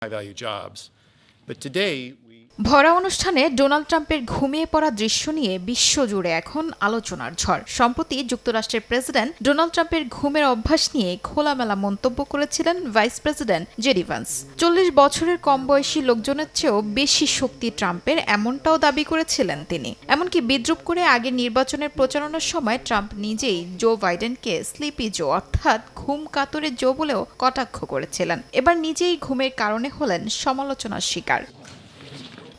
high-value jobs. But today, ভরা অনুষ্ঠানে Donald ট্রাম্পের ঘুমিয়ে পড়া দৃশ্য নিয়ে বিশ্বজুড়ে এখন আলোচনার ঝড়। সম্প্রতি যুক্তরাষ্ট্রের প্রেসিডেন্ট ডোনাল্ড ট্রাম্পের ঘুমের অভ্যাস নিয়ে খোলামেলা মন্তব্য করেছিলেন ভাইস প্রেসিডেন্ট জেডি ভান্স। 40 বছরের কম বয়সী লোকজনের চেয়েও বেশি শক্তি ট্রাম্পের, এমনটাও দাবি করেছিলেন তিনি। এমনকি বিদ্রূপ করে আগের নির্বাচনের প্রচারণার সময় ট্রাম্প নিজেই জো বাইডেনকে স্লিপি জো অর্থাৎ ঘুম কাতরে জো বলেও কটাক্ষ করেছিলেন। এবার নিজেই ঘুমের কারণে হলেন সমালোচনার শিকার।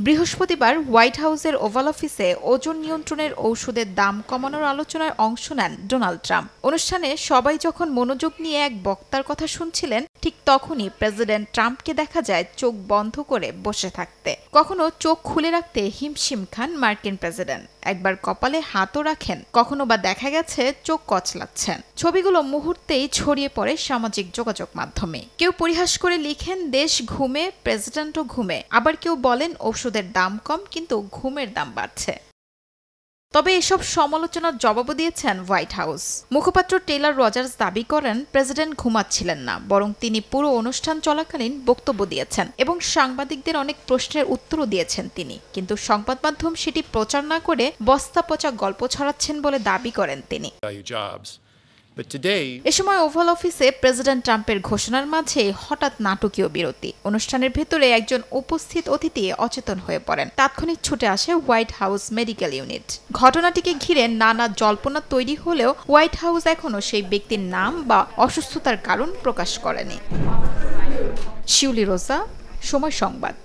বৃহস্পতিবার হোয়াইট হাউসের ওভাল অফিসে ওজন নিয়ন্ত্রণের ঔষধের দাম কমানোর আলোচনায় অংশ নেন ডোনাল্ড ট্রাম্প। অনুষ্ঠানে সবাই যখন মনোযোগ নিয়ে এক বক্তার কথা শুনছিলেন, ঠিক তখনই প্রেসিডেন্ট ট্রাম্পকে দেখা যায় চোখ বন্ধ করে বসে থাকতে। কখনো চোখ খুলে রাখতে হিমশিম খান মার্কিন প্রেসিডেন্ট, একবার কপালে হাতও রাখেন, কখনো বা দেখা গেছে চোখ কচলাচ্ছেন। ছবিগুলো মুহূর্তেই ছড়িয়ে পড়ে সামাজিক যোগাযোগ মাধ্যমে। কেউ পরিহাস করে লিখেন দেশ ঘুমে, প্রেসিডেন্টও ঘুমে, আবার কেউ বলেন ঔষধের দাম কম কিন্তু ঘুমের দাম বাড়ছে। তবে এসব সমালোচনার জবাবও দিয়েছেন হোয়াইট হাউস। মুখপাত্র টেলর রজার্স দাবি করেন প্রেসিডেন্ট ঘুমাচ্ছিলেন না, বরং তিনি পুরো অনুষ্ঠান চলাকালীন বক্তব্য দিয়েছেন এবং সাংবাদিকদের অনেক প্রশ্নের উত্তরও দিয়েছেন তিনি। কিন্তু সংবাদ মাধ্যম সেটি প্রচার না করে বস্তা পচা গল্প ছড়াচ্ছেন বলে দাবি করেন তিনি। এ সময় ওভাল অফিসে প্রেসিডেন্ট ট্রাম্পের ঘোষণার মাঝে হঠাৎ নাটকীয় বিরতি। অনুষ্ঠানের ভেতরে একজন উপস্থিত অতিথি অচেতন হয়ে পড়েন। তাৎক্ষণিক ছুটে আসে হোয়াইট হাউস মেডিকেল ইউনিট। ঘটনাটিকে ঘিরে নানা জল্পনা তৈরি হলেও হোয়াইট হাউস এখনো সেই ব্যক্তির নাম বা অসুস্থতার কারণ প্রকাশ করেনি। শিউলি রোজা, সময় সংবাদ।